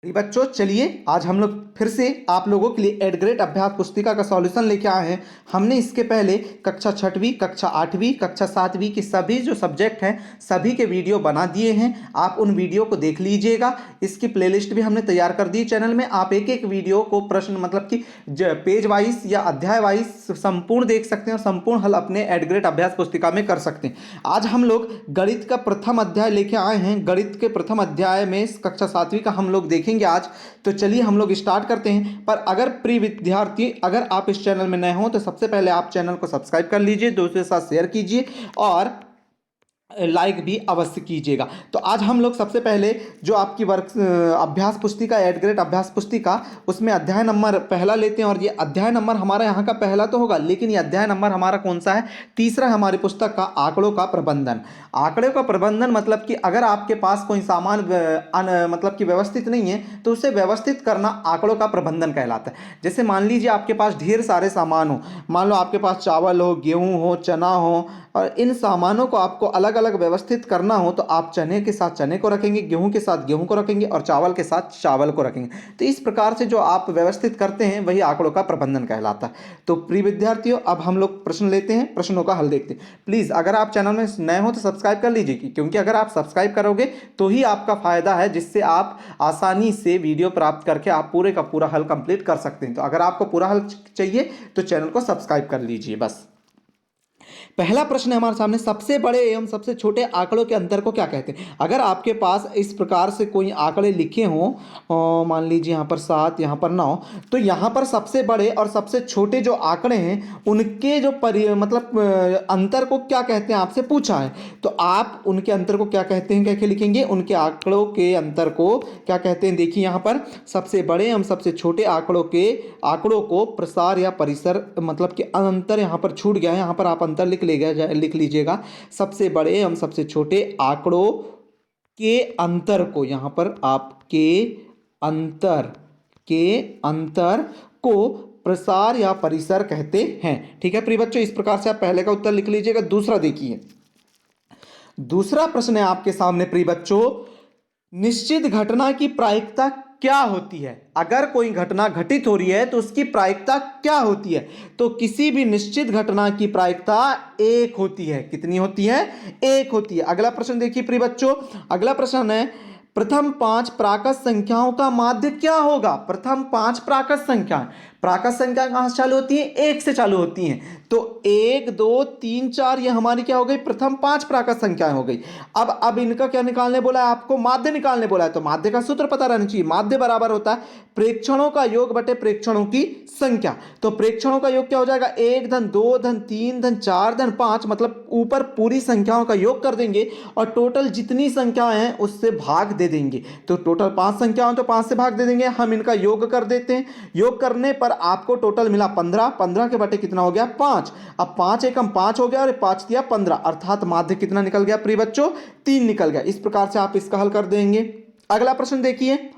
जी बच्चों, चलिए आज हम लोग फिर से आप लोगों के लिए एड ग्रेड अभ्यास पुस्तिका का सॉल्यूशन लेके आए हैं। हमने इसके पहले कक्षा छठवीं, कक्षा आठवीं, कक्षा सातवीं की सभी जो सब्जेक्ट हैं सभी के वीडियो बना दिए हैं। आप उन वीडियो को देख लीजिएगा। इसकी प्लेलिस्ट भी हमने तैयार कर दी चैनल में। आप एक एक वीडियो को प्रश्न मतलब कि पेज वाइज या अध्याय वाइज संपूर्ण देख सकते हैं और संपूर्ण हल अपने एड ग्रेड अभ्यास पुस्तिका में कर सकते हैं। आज हम लोग गणित का प्रथम अध्याय लेके आए हैं। गणित के प्रथम अध्याय में कक्षा सातवीं का हम लोग देखेंगे आज। तो चलिए हम लोग स्टार्ट करते हैं। पर अगर प्रिय विद्यार्थी, अगर आप इस चैनल में नए हो तो सबसे पहले आप चैनल को सब्सक्राइब कर लीजिए, दोस्तों के साथ शेयर कीजिए और लाइक भी अवश्य कीजिएगा। तो आज हम लोग सबसे पहले जो आपकी वर्क अभ्यास पुस्तिका एड ग्रेड अभ्यास पुस्तिका उसमें अध्याय नंबर पहला लेते हैं। और ये अध्याय नंबर हमारा यहाँ का पहला तो होगा, लेकिन ये अध्याय नंबर हमारा कौन सा है? तीसरा हमारी पुस्तक का आंकड़ों का प्रबंधन। आंकड़ों का प्रबंधन मतलब कि अगर आपके पास कोई सामान मतलब कि व्यवस्थित नहीं है तो उसे व्यवस्थित करना आंकड़ों का प्रबंधन कहलाता है। जैसे मान लीजिए आपके पास ढेर सारे सामान हो, मान लो आपके पास चावल हो, गेहूं हो, चना हो, और इन सामानों को आपको अलग अलग व्यवस्थित करना हो तो आप चने के साथ चने को रखेंगे, गेहूं के साथ गेहूं को रखेंगे और चावल के साथ चावल को रखेंगे। तो इस प्रकार से जो आप व्यवस्थित करते हैं वही आंकड़ों का प्रबंधन कहलाता है। तो प्रिय विद्यार्थियों, अब हम लोग प्रश्न लेते हैं, प्रश्नों का हल देखते हैं। प्लीज़ अगर आप चैनल में नए हो तो सब्सक्राइब कर लीजिए, क्योंकि अगर आप सब्सक्राइब करोगे तो ही आपका फायदा है, जिससे आप आसानी से वीडियो प्राप्त करके आप पूरे का पूरा हल कंप्लीट कर सकते हैं। तो अगर आपको पूरा हल चाहिए तो चैनल को सब्सक्राइब कर लीजिए बस। पहला प्रश्न है हमारे सामने, सबसे बड़े एवं सबसे छोटे आंकड़ों के अंतर को क्या कहते हैं? अगर आपके पास इस प्रकार से कोई आंकड़े लिखे हों, मान लीजिए यहाँ पर 7, यहाँ पर 9, तो यहाँ पर सबसे बड़े और सबसे छोटे जो आंकड़े हैं उनके जो अंतर को क्या कहते हैं आपसे पूछा है। तो आप उनके अंतर को क्या कहते हैं कैसे लिखेंगे? उनके आंकड़ों के अंतर को क्या कहते हैं? देखिए यहाँ पर सबसे बड़े एवं सबसे छोटे आंकड़ों को प्रसार या परिसर मतलब कि अंतर यहाँ पर छूट गया है, यहाँ पर आप अंतर लिख लीजिएगा। सबसे बड़े एवं सबसे छोटे आंकड़ों के अंतर को यहाँ पर अंतर को प्रसार या परिसर कहते हैं। ठीक है प्रिय बच्चों, इस प्रकार से आप पहले का उत्तर लिख लीजिएगा। दूसरा देखिए, दूसरा प्रश्न है आपके सामने प्रिय बच्चों, निश्चित घटना की प्रायिकता क्या होती है? अगर कोई घटना घटित हो रही है तो उसकी प्रायिकता क्या होती है? तो किसी भी निश्चित घटना की प्रायिकता 1 होती है। कितनी होती है? 1 होती है। अगला प्रश्न देखिए प्रिय बच्चों, अगला प्रश्न है, प्रथम 5 प्राकृत संख्याओं का माध्य क्या होगा? प्रथम 5 प्राकृत संख्या कहां से चालू होती है? 1 से चालू होती हैं। तो 1, 2, 3, 4 ये हमारी क्या हो गई? प्रथम 5 प्राकृत संख्याएं हो गई। अब इनका क्या निकालने बोला है? आपको माध्य निकालने बोला है। तो माध्य का सूत्र पता रहना चाहिए। माध्य बराबर होता है प्रेक्षणों का योग बटे प्रेक्षणों की संख्या। तो प्रेक्षणों का योग क्या हो जाएगा? 1 धन 2 धन 3 धन 4 धन 5, मतलब ऊपर पूरी संख्याओं का योग कर देंगे और टोटल जितनी संख्याएं हैं उससे भाग दे देंगे। तो टोटल 5 संख्याएं तो 5 से भाग दे देंगे। हम इनका योग कर देते हैं। योग करने पर आपको टोटल मिला 15। 15 के बटे कितना हो गया? 5। अब 5 एकम 5 हो गया और 5 दिया 15, अर्थात माध्य कितना निकल गया प्रिय बच्चों? 3 निकल गया। इस प्रकार से आप इसका हल कर देंगे। अगला प्रश्न देखिए,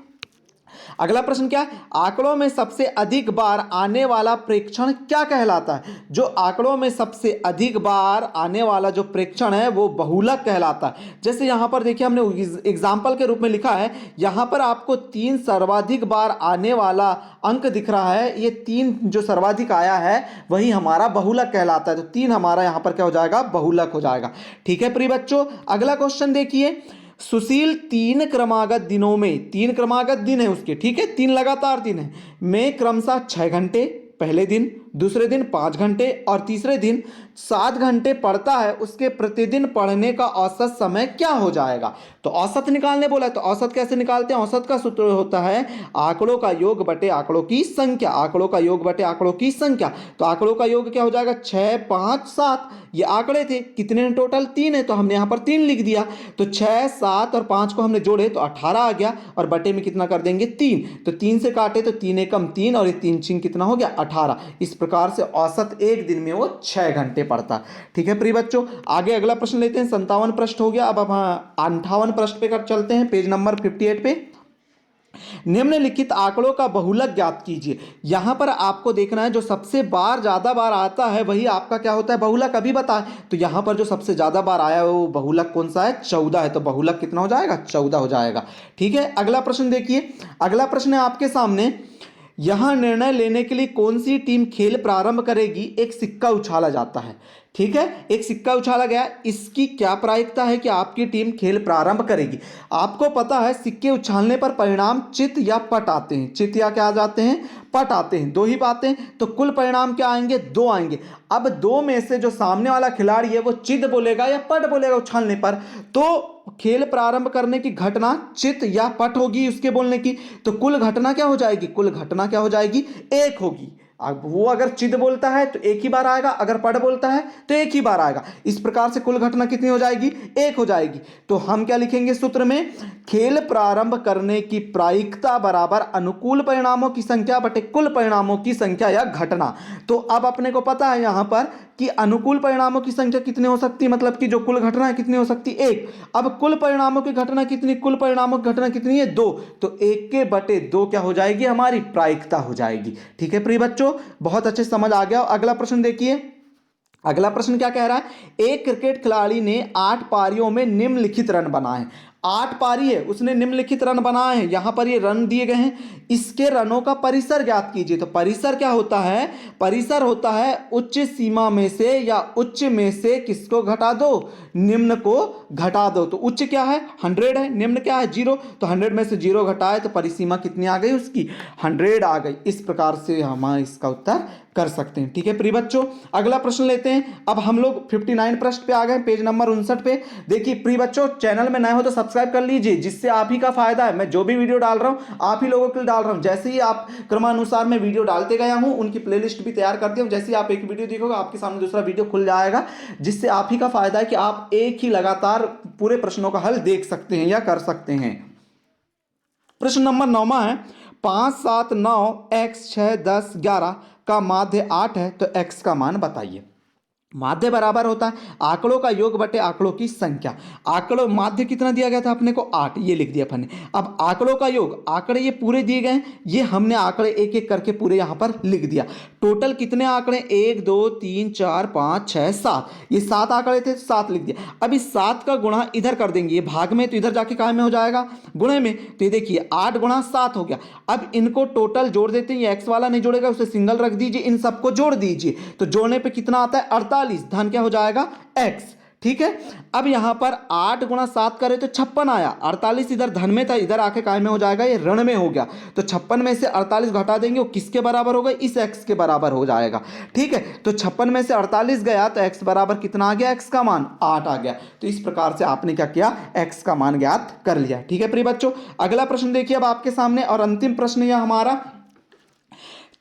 अगला प्रश्न क्या है? आंकड़ों में सबसे अधिक बार आने वाला प्रेक्षण क्या कहलाता है? जो आंकड़ों में सबसे अधिक बार आने वाला जो प्रेक्षण है वो बहुलक कहलाता है। जैसे यहां पर देखिए हमने एग्जाम्पल के रूप में लिखा है, यहां पर आपको 3 सर्वाधिक बार आने वाला अंक दिख रहा है। ये 3 जो सर्वाधिक आया है वही हमारा बहुलक कहलाता है। तो 3 हमारा यहां पर क्या हो जाएगा? बहुलक हो जाएगा। ठीक है प्रिय बच्चों, अगला क्वेश्चन देखिए, सुशील 3 क्रमागत दिनों में, 3 क्रमागत दिन है उसके, ठीक है, 3 लगातार दिन है, में क्रमशः 6 घंटे पहले दिन, दूसरे दिन 5 घंटे और तीसरे दिन 7 घंटे पढ़ता है। उसके प्रतिदिन पढ़ने का औसत समय क्या हो जाएगा? तो औसत निकालने बोला है। तो औसत कैसे निकालते हैं? औसत का सूत्र होता है आंकड़ों का योग बटे आंकड़ों की संख्या। आंकड़ों का योग बटे आंकड़ों की संख्या। तो आंकड़ों का योग क्या हो जाएगा? 6, 5, 7। ये आंकड़े थे, कितने टोटल? 3 है, तो हमने यहां पर 3 लिख दिया। तो 6, 7 और 5 को हमने जोड़े तो 18 आ गया और बटे में कितना कर देंगे? 3। तो 3 से काटे तो 3 एकम 3 और ये 3 छिंग कितना हो गया? 18। इस प्रकार से औसत एक दिन में वो 6 घंटे पढ़ता। ठीक है प्रिय बच्चों, आगे अगला प्रश्न लेते हैं। 57 पृष्ठ हो गया। अब हम 58 पृष्ठ पे कर चलते हैं, पेज नंबर 58 पे। निम्नलिखित आंकड़ों का बहुलक ज्ञात कीजिए। यहां पर आपको देखना है जो सबसे ज्यादा बार आता है वही आपका क्या होता है, बहुलक। अभी बताए तो यहां पर जो सबसे ज्यादा बार आया है वो बहुलक कौन सा है, 14 है। तो बहुलक कितना हो जाएगा, 14 हो जाएगा। ठीक है, अगला प्रश्न देखिए। अगला प्रश्न है आपके सामने, यहां निर्णय लेने के लिए कौन सी टीम खेल प्रारंभ करेगी, एक सिक्का उछाला जाता है। ठीक है, एक सिक्का उछाला गया, इसकी क्या प्रायिकता है कि आपकी टीम खेल प्रारंभ करेगी। आपको पता है सिक्के उछालने पर परिणाम चित या पट आते हैं। चित या क्या आ जाते हैं, पट आते हैं, दो ही बातें हैं। तो कुल परिणाम क्या आएंगे, दो आएंगे। अब दो में से जो सामने वाला खिलाड़ी है वो चित बोलेगा या पट बोलेगा उछालने पर, तो खेल प्रारंभ करने की घटना चित या पट होगी उसके बोलने की। तो कुल घटना क्या हो जाएगी, कुल घटना क्या हो जाएगी, एक होगी। अब वो अगर चिद बोलता है तो एक ही बार आएगा, अगर पट बोलता है तो एक ही बार आएगा। इस प्रकार से कुल घटना कितनी हो जाएगी, एक हो जाएगी। तो हम क्या लिखेंगे सूत्र में, खेल प्रारंभ करने की प्रायिकता बराबर अनुकूल परिणामों की संख्या बटे कुल परिणामों की संख्या या घटना। तो अब अपने को पता है यहां पर कि अनुकूल परिणामों की संख्या कितनी हो सकती है, मतलब कि जो कुल घटना है कितनी हो सकती है, एक। अब कुल परिणामों की घटना कितनी, कुल परिणामों की घटना कितनी है, दो। तो एक के बटे दो क्या हो जाएगी, हमारी प्रायिकता हो जाएगी। ठीक है प्रिय बच्चों, बहुत अच्छे समझ आ गया। अगला प्रश्न देखिए। अगला प्रश्न क्या कह रहा है, एक क्रिकेट खिलाड़ी ने 8 पारियों में निम्नलिखित रन बनाए। 8 पारी है, उसने निम्नलिखित रन बनाए हैं। यहां पर ये रन दिए गए हैं, इसके रनों का परिसर ज्ञात कीजिए। तो परिसर क्या होता है, परिसर होता है उच्च सीमा में से या उच्च में से किसको घटा दो, निम्न को घटा दो। तो उच्च क्या है, 100 है, निम्न क्या है, 0। तो 100 में से 0 घटाए तो परिसीमा कितनी आ गई उसकी, 100 आ गई। इस प्रकार से हम इसका उत्तर कर सकते हैं। ठीक है प्रिय बच्चों, अगला प्रश्न लेते हैं। अब हम लोग 59 पृष्ठ पे आ गए, पेज नंबर 59 पे। देखिए प्रिय बच्चों, चैनल में नए हो तो सब्सक्राइब कर लीजिए, जिससे आप ही का फायदा है। मैं जो भी वीडियो डाल रहा हूं आप ही लोगों के लिए डाल रहा हूं। जैसे ही आप क्रमानुसार मैं वीडियो डालते गया हूं, उनकी प्लेलिस्ट भी तैयार कर दिया हूं। जैसे ही आप एक वीडियो देखोगे आपके सामने दूसरा वीडियो खुल जाएगा, जिससे आप ही का फायदा है कि आप एक ही लगातार पूरे प्रश्नों का हल देख सकते हैं या कर सकते हैं। प्रश्न नंबर 9 है, 5 7 9 x 6 10 11 का माध्य 8 है, तो x का मान बताइए। माध्य बराबर होता है आंकड़ों का योग बटे आंकड़ों की संख्या। आंकड़ों, माध्य कितना दिया गया था अपने को, 8, ये लिख दिया अपन ने। अब आंकड़ों का योग, आंकड़े ये पूरे दिए गए, ये हमने आंकड़े एक एक करके पूरे यहां पर लिख दिया। टोटल कितने आंकड़े, 1 2 3 4 5 6 7, ये 7 आंकड़े थे, 7 लिख दिया। अब इस 7 का गुणा इधर कर देंगे, ये भाग में तो इधर जाके काय में हो जाएगा, गुणे में। तो ये देखिए 8 गुणा 7 हो गया। अब इनको टोटल जोड़ देते हैं, ये एक्स वाला नहीं जोड़ेगा, उसे सिंगल रख दीजिए, इन सबको जोड़ दीजिए। तो जोड़ने पे कितना आता है, 48, धन क्या हो जाएगा, एक्स। ठीक है, अब यहां पर 8 गुणा 7 करे तो 56 आया। 48 इधर धन में था, इधर आके काय में हो जाएगा, ये ऋण में हो गया। तो 56 में से 48 घटा देंगे, वो किसके बराबर होगा, इस एक्स के बराबर हो जाएगा। ठीक है, तो 56 में से 48 गया तो एक्स बराबर कितना आ गया, एक्स का मान 8 आ गया। तो इस प्रकार से आपने क्या किया, एक्स का मान ज्ञात कर लिया। ठीक है प्रिय बच्चों, अगला प्रश्न देखिए अब आपके सामने, और अंतिम प्रश्न यह हमारा,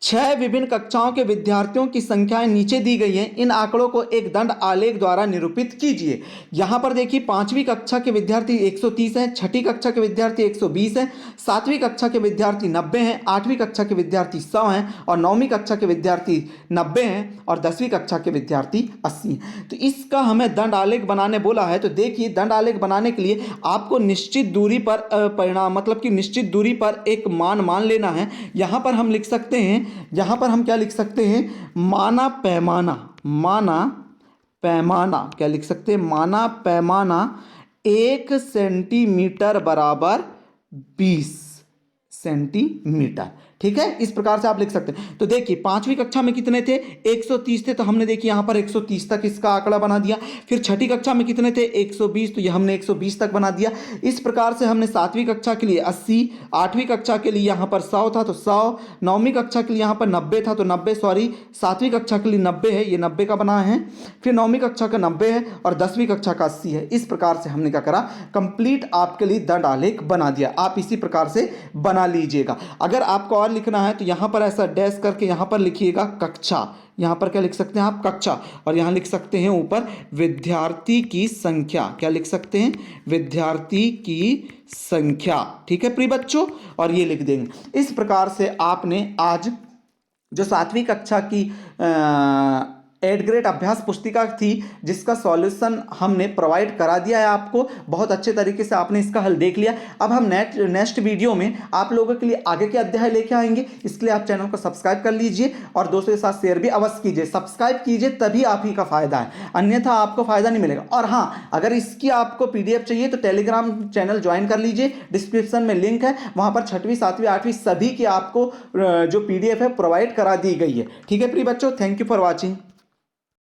6 विभिन्न कक्षाओं के विद्यार्थियों की संख्याएं नीचे दी गई हैं, इन आंकड़ों को एक दंड आलेख द्वारा निरूपित कीजिए। यहां पर देखिए 5वीं कक्षा के विद्यार्थी 130 हैं, 6ठी कक्षा के विद्यार्थी 120 हैं, 7वीं कक्षा के विद्यार्थी 90 हैं, 8वीं कक्षा के विद्यार्थी 100 हैं, और 9वीं कक्षा के विद्यार्थी 90 हैं, और 10वीं कक्षा के विद्यार्थी 80 हैं। तो इसका हमें दंड आलेख बनाने बोला है। तो देखिए दंड आलेख बनाने के लिए आपको निश्चित दूरी पर परिणाम, मतलब कि निश्चित दूरी पर एक मान मान लेना है। यहां पर हम लिख सकते हैं, यहां पर हम क्या लिख सकते हैं, माना पैमाना, माना पैमाना क्या लिख सकते हैं, माना पैमाना 1 सेंटीमीटर बराबर 20 सेंटीमीटर। ठीक है, इस प्रकार से आप लिख सकते हैं। तो देखिए 5वीं कक्षा में कितने थे, 130 थे, तो हमने देखिए यहां पर 130 तक इसका आंकड़ा बना दिया। फिर 6ठी कक्षा में कितने थे, 120, तो ये हमने 120 तक बना दिया। इस प्रकार से हमने 7वीं कक्षा के लिए 80, 8वीं कक्षा के लिए यहां पर 100 था तो 100, 9वीं कक्षा के लिए यहां पर 90 था तो 90, सॉरी 7वीं कक्षा के लिए 90 है, ये 90 का बना है। फिर 9वीं कक्षा का 90 है, और 10वीं कक्षा का 80 है। इस प्रकार से हमने क्या करा, कंप्लीट आपके लिए दंड आलेख बना दिया। आप इसी प्रकार से बना लीजिएगा। अगर आपको और लिखना है तो यहां पर ऐसा डैश करके यहां पर लिखिएगा कक्षा, यहां पर क्या लिख सकते हैं आप, कक्षा, और यहां लिख सकते हैं ऊपर विद्यार्थी की संख्या, क्या लिख सकते हैं, विद्यार्थी की संख्या। ठीक है प्रिय बच्चों, और ये लिख देंगे। इस प्रकार से आपने आज जो 7वीं कक्षा की एड ग्रेड अभ्यास पुस्तिका थी जिसका सॉल्यूशन हमने प्रोवाइड करा दिया है आपको। बहुत अच्छे तरीके से आपने इसका हल देख लिया। अब हम नेक्स्ट वीडियो में आप लोगों के लिए आगे के अध्याय लेके आएंगे। इसके लिए आप चैनल को सब्सक्राइब कर लीजिए और दोस्तों के साथ शेयर भी अवश्य कीजिए। सब्सक्राइब कीजिए तभी आप ही का फायदा है, अन्यथा आपको फायदा नहीं मिलेगा। और हाँ, अगर इसकी आपको पीडीएफ चाहिए तो टेलीग्राम चैनल ज्वाइन कर लीजिए, डिस्क्रिप्शन में लिंक है, वहां पर 6वीं 7वीं 8वीं सभी की आपको जो पीडीएफ है प्रोवाइड करा दी गई है। ठीक है प्रिय बच्चों, थैंक यू फॉर वॉचिंग।